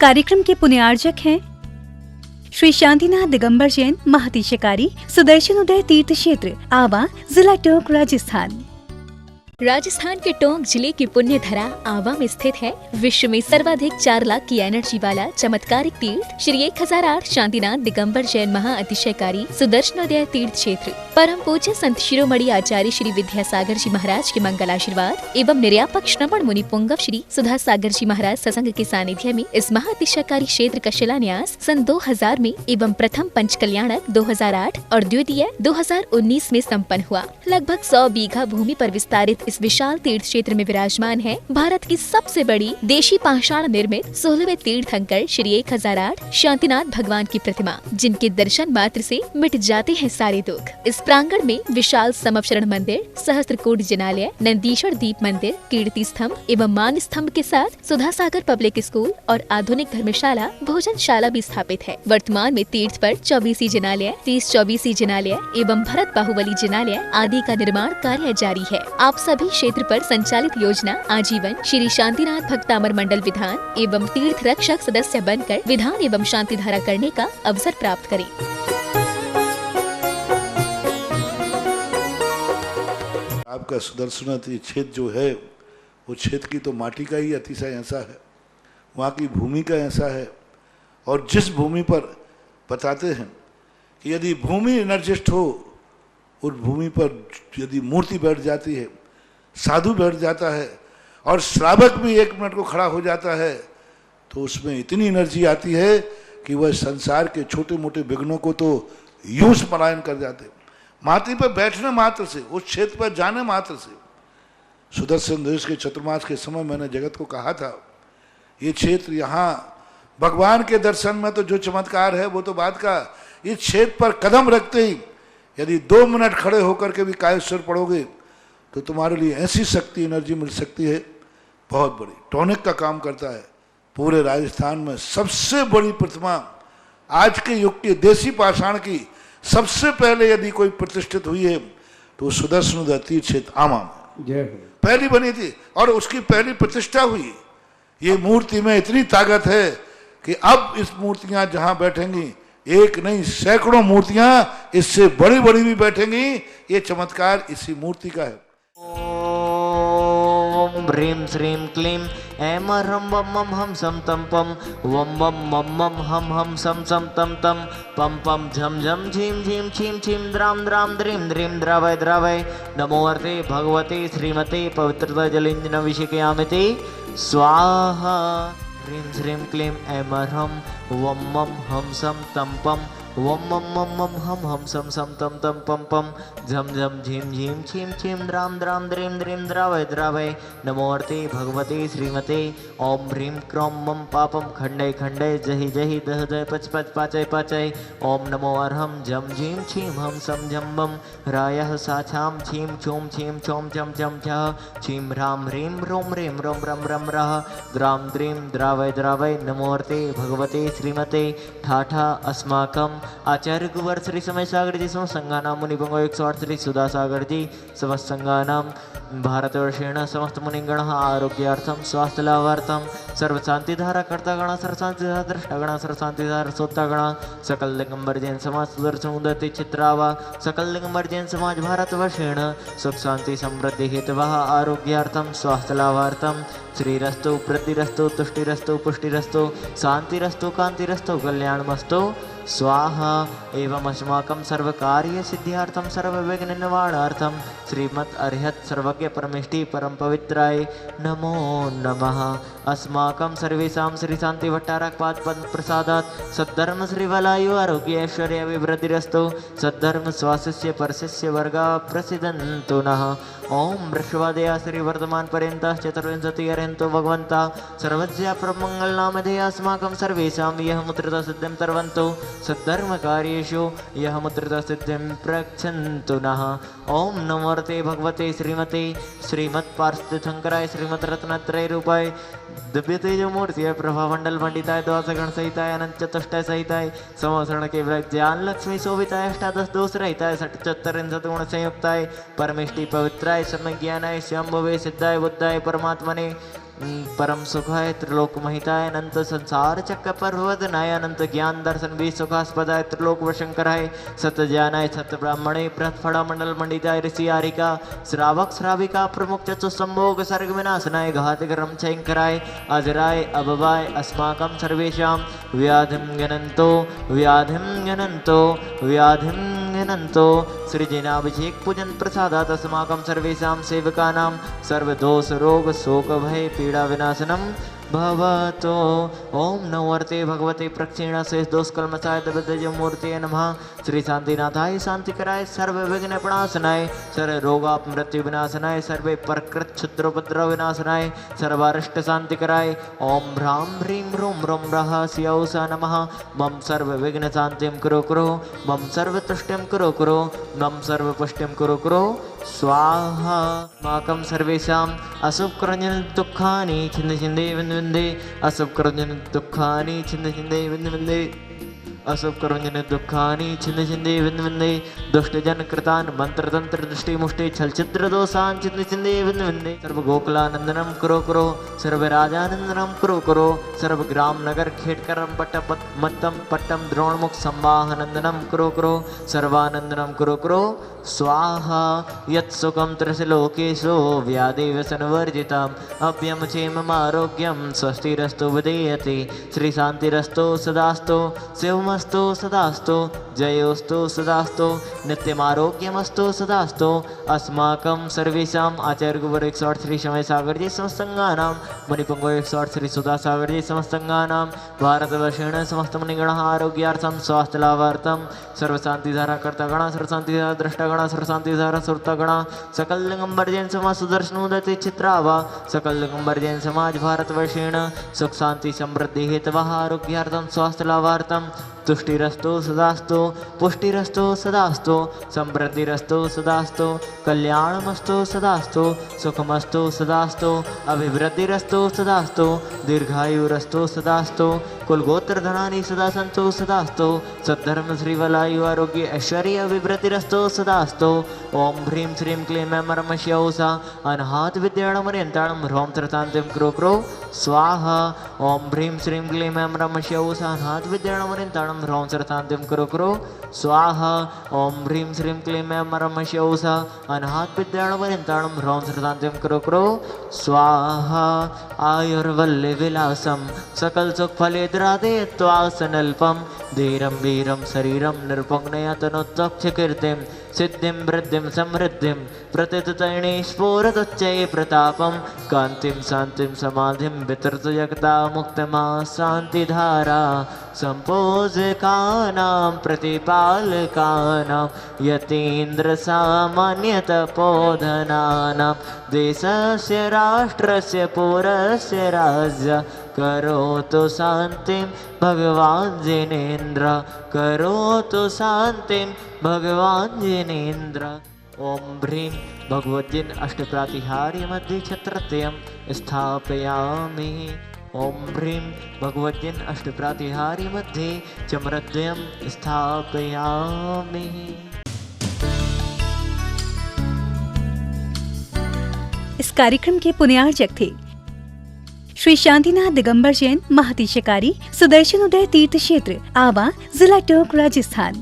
कार्यक्रम के पुण्यार्जक हैं श्री शांतिनाथ दिगंबर जैन महातीशकारी सुदर्शन उदय तीर्थ क्षेत्र आवा, जिला टोंक, राजस्थान। राजस्थान के टोंक जिले की पुण्य धरा आवा में स्थित है विश्व में सर्वाधिक 4 लाख की एनर्जी वाला चमत्कारिक तीर्थ श्री 1008 शांतिनाथ दिगंबर जैन महाअतिशयकारी सुदर्शनोदय तीर्थ क्षेत्र। परम पूज्य संत शिरोमणि आचार्य श्री विद्यासागर जी महाराज के मंगल आशीर्वाद एवं निर्यापक श्रवण मुनि पुंगव श्री सुधा सागर जी महाराज सत्संग के सानिध्य में इस महाअतिशयकारी क्षेत्र का शिलान्यास सन 2000 में एवं प्रथम पंच कल्याणक 2008 और द्वितीय 2019 में संपन्न हुआ। लगभग 100 बीघा भूमि पर विस्तारित इस विशाल तीर्थ क्षेत्र में विराजमान है भारत की सबसे बड़ी देशी पाषाण निर्मित 16वें तीर्थंकर श्री 1008 शांतिनाथ भगवान की प्रतिमा, जिनके दर्शन मात्र से मिट जाते हैं सारे दुख। इस प्रांगण में विशाल समवशरण मंदिर, सहस्त्रकूट जिनालय, नंदीश्वर दीप मंदिर, कीर्ति स्तंभ एवं मान स्तंभ के साथ सुधा सागर पब्लिक स्कूल और आधुनिक धर्मशाला, भोजनशाला भी स्थापित है। वर्तमान में तीर्थ पर 24 जिनालय, 30-24 जिनालय एवं भरत बाहुबली जिनालय आदि का निर्माण कार्य जारी है। आप सभी क्षेत्र पर संचालित योजना आजीवन श्री शांतिनाथ भक्तामर मंडल विधान एवं तीर्थ रक्षक सदस्य बनकर विधान एवं शांति धारा करने का अवसर प्राप्त करें। आपका सुदर्शन क्षेत्र जो है वो क्षेत्र की तो माटी का ही अतिशय ऐसा है, वहाँ की भूमि का ऐसा है। और जिस भूमि पर बताते हैं कि यदि भूमि एनर्जिस्ट हो, उस भूमि पर यदि मूर्ति बैठ जाती है, साधु बैठ जाता है और श्रावक भी 1 मिनट को खड़ा हो जाता है, तो उसमें इतनी एनर्जी आती है कि वह संसार के छोटे मोटे विघ्नों को तो यूं पलायन कर जाते। माटी पर बैठने मात्र से, उस क्षेत्र पर जाने मात्र से, सुदर्शन देश के चतुर्मास के समय मैंने जगत को कहा था, ये क्षेत्र यहाँ भगवान के दर्शन में तो जो चमत्कार है वो तो बात का, इस क्षेत्र पर कदम रखते ही यदि 2 मिनट खड़े होकर के भी कायेश्वर पढ़ोगे तो तुम्हारे लिए ऐसी शक्ति एनर्जी मिल सकती है बहुत बड़ी। टॉनिक का काम करता है। पूरे राजस्थान में सबसे बड़ी प्रतिमा आज के युग की देसी पाषाण की सबसे पहले यदि कोई प्रतिष्ठित हुई है तो सुदर्शन तीर्थ क्षेत्र आमा में पहली बनी थी और उसकी पहली प्रतिष्ठा हुई। ये मूर्ति में इतनी ताकत है कि अब इस मूर्तियां जहां बैठेंगी, एक नहीं सैकड़ों मूर्तियां इससे बड़ी बड़ी भी बैठेंगी। ये चमत्कार इसी मूर्ति का है। ओम ह्रीं श्रीं क्लीं ऐं ह्रं वं मं हम सम तम पम वं वं मं मं हम सम सम तम तम पम पम झम झम झीं झीं छीं छीं द्रां द्रां द्रीं द्रीं द्रावय द्रावय नमो अर्थे भगवते श्रीमते पवित्रता जलिंजनभिषेकयामिते स्वाहा। ह्रीं श्रीं क्लीं ऐं ह्रं वं मं हम सम तम पम वं मं मं हम सम सम तम तम पम पम झम झम झीं झीं छीं छीं द्रां द्रां द्रीं द्रीं द्रावय द्रावय नमो अर्थे भगवते श्रीमते ओम ह्रीं क्रों मम पापम खंडे खंडे जहि जहि दह दह पच पच पाचय पाचय ओम नमो अर्हं झम झीं छीं हम सम झम बम रायः साछां छीं छूं छीं छौं छम छम छः छीं ह्रां ह्रीं ह्रों ह्रीं रों रं रं रः द्रां द्रीं द्रावय द्रावय नमो अर्थे भगवते श्रीमते ठाठा अस्माकं आचार्य कुंवर श्री समय सागर जी संघानाम मुनिपुंगो 108 श्री सुधा सागर जी समस्त संघानाम भारतवर्षेण समस्त मुनिगण आरोग्यार्थम स्वास्थ्य लाभार्थम सर्व शांति धारा कर्ता गण सर्व शांति धारा दृष्टा गण सर्व शांति धारा सोता गण सकल दिगंबर जैन समाज सुदर्शन उदय चित्रावा सकल दिगंबर जैन समाज भारतवर्षेण सुख शांति समृद्धि हेतवः आरोग्यार्थम स्वास्थ्य लाभार्थम श्रीरस्तु वृद्धिरस्तु तुष्टिरस्तु पुष्टिरस्तु शांतिरस्तु कांतिरस्तु कल्याणमस्तु स्वाहा। एवं अस्माकं सर्वकार्य सिद्ध्यार्थम सर्वविघ्न निवारणार्थम श्रीमद् अरिहत् सर्वज्ञ परमेष्टि परम पवित्राय नमो नमः। अस्माकं सर्वेषां श्री शांति भट्टारक पाद पद प्रसादात् सद्धर्म श्री वलायु आरोग्य ऐश्वर्य अभिवृद्धिरस्तु सद्धर्म स्वास्थ्य परशिष्य वर्गा प्रसिद्धन्तु नः। ओम वृषभादया श्री वर्तमान पर्यंत चतुर्विंशति अर्हन्तो भगवन्ता सर्वज्ञ प्रमंगल नामधेय अस्माकं सर्वेषां यः मुद्रिता सिद्धिं तरवन्तु सद्धर्म कार्येषु यः मुद्रिता सिद्धिं प्रक्षन्तु नः। ओम नमोर्ते भगवते श्रीमते श्रीमत् पार्श्वतीर्थंकराय श्रीमत् रत्नत्रय रूपाय दिव्य तेज मूर्ति प्रभामंडल मंडिताय द्वादशगण सहिताय अनंत चतुष्टय सहिताय संवत्सरण के ज्ञान लक्ष्मी शोभिताय अष्टादश दोष रहिताय 74 गुण संयुक्ताय परमेष्टि पवित्राय समय ज्ञानाय शंभवे सिद्धाय बुद्धाय परमात्मने परम सुखाय त्रिलोक महिताय अनंत संसार चक्र पर्वतनाय अनंत ज्ञान दर्शन भी सुखास्पदाय त्रिलोक वशंकराय सत्य ज्ञानाय सत्य ब्राह्मणे प्रथफड़ा मंडल मंडिताय ऋषि आरिका श्रावक श्राविका प्रमुख चतुसंभोग सर्ग विनाशनाय घात गरम चैंकराय अजराय अभवाय अस्माकं सर्वेषां व्याधिं गणन्तो श्री जैनाभिषेक पूजन प्रसादात अस्माकं सर्वेषां सेवकानां सर्वदोष रोग शोक भय पीड़ा विनाशनम भवतो। ओम नवर्ते भगवते प्रक्षिणा शेष दोष कलमसाय दबदज मूर्ति नमः। श्री शांतिनाथाय शांतिकराय सर्व विघ्न प्रणाशनाय सर्व रोगाप मृत्यु विनाशनाय सर्वे प्रकृत क्षुद्रोपद्रव विनाशनाय सर्वारिष्ट शांतिकराय ओम ह्रां ह्रीं ह्रूं ह्रौं रहस्यौसा नमः। मम सर्व विघ्न शांतिं कुरु कुरु मम सर्व तुष्टिं कुरु कुरु मम सर्व पुष्टिं कुरु कुरु स्वाहा। माकं सर्वेषाम् अशुभकरञ्जन दुःखानि छिन्द छिन्दे विन्द विन्दे अशुभकरञ्जन दुःखानि छिन्द छिन्दे विन्द विन्दे अशुभकरञ्जन दुःखानि छिन्द छिन्दे विन्द विन्दे दुष्टजन कृतान् मंत्रतंत्र दृष्टि मुष्टि छलचित्र दोषान् छिन्द छिन्दे विन्द विन्दे सर्व गोकुलानंदनम कुरु कुरु सर्व राजानंदनम कुरु कुरु सर्व ग्राम नगर खेटकरम पट्टम मत्तम पट्टम द्रोणमुख संवाहनंदनम कुरु कुरु सर्वानंदनम कुरु कुरु स्वाहा। यत्सुखं त्रिलोकेषु व्याधिव्यसनवर्जितम् अभ्यमक्षेममारोग्यं स्वस्तिरस्तु विधीयते। श्री शांतिरस्तु सदास्तु शिवमस्तु सदास्तु जयोस्तु सदास्तु नित्यमारोग्यमस्तु सदास्तु। अस्माकं सर्वेषाम् आचार्य गुरुवर 108 श्री समय सागर जी समस्तंगानां मुनिपुंगव 108 श्री सुधा सागर जी समस्तंगानां भारतवर्षेण समस्त मुनिगणः आरोग्यार्थं स्वास्थ्यलाभार्थं सर्वशांतिधारा कर्तागणः सर्वशांतिधारा द्रष्टागणः सर्वशांतिधारा सुरतागणः सकल दिगंबर जैन समाज सुदर्शनोदय चित्रावा सकल दिगंबर जैन समाज भारतवर्षेण सुख शांति समृद्धि हेतवः आरोग्यार्थं स्वास्थ्यलाभार्थं तुष्टिरस्तु सदास्तु पुष्टिरस्तु सदास्तु समृद्धिरस्तु सदास्तु कल्याणमस्तु सदास्तु सुखमस्तु सदास्तु अभिवृद्धिरस्तु सदास्तु दीर्घायुरस्तु सदास्तु कुलगोत्र धनानि सदा सन्तु सदास्तु सद्धर्म श्रीवलायु आरोग्य ऐश्वर्य अभिवृद्धिरस्तु सदास्तु। ओम ह्रीं श्रीं क्लीं ऐं परमशिवसा अनाहत विद्याणमर्यन्ताणं ह्रौं त्रतान्तिं कुरु कुरु स्वाहा। ओम ह्रीं श्रीं क्लीं ऐं परमशिवसा अनाहत विद्याणमर्यन्ताणं ह्रौं त्रतान्तिं कुरु कुरु स्वाहा। ओम ह्रीं श्रीं क्लीं ऐं परमशिवसा अनाहत विद्याणमर्यन्ताणं ह्रौं त्रतान्तिं कुरु कुरु स्वाहा। आयुर्वल्ली विलासं सकल सुख फलेद्रादे त्वासनल्पं धीरं वीरं शरीरं निर्पुग्नया तनोत्तक्ष कीर्तिं सिद्धिं वृद्धिं समृद्धिं प्रतिततैणे स्फोरदुच्चये प्रतापं कान्तिं शान्तिं समाधिं वितरतु जगता मुक्तमा शान्तिधारा सम्पूजकानां प्रतिपालकानां यतीन्द्र सामान्यतपोधनानां देशस्य राष्ट्रस्य पुरस्य राज्य करोतु शान्तिं भगवान् जिनेन्द्र करोतु शान्तिं भगवान् जिनेन्द्र। ओम ह्रीं भगवद्गीन अष्टप्रातिहार्य मध्ये छत्रत्रयं स्थापयामि। ओम ह्रीं भगवद्गीन अष्टप्रातिहार्य मध्ये चमरद्वयं स्थापयामि। इस कार्यक्रम के पुण्यार्चक थे श्री शांतिनाथ दिगंबर जैन महातिशयकारी सुदर्शन उदय तीर्थ क्षेत्र आवा, जिला टोंक, राजस्थान।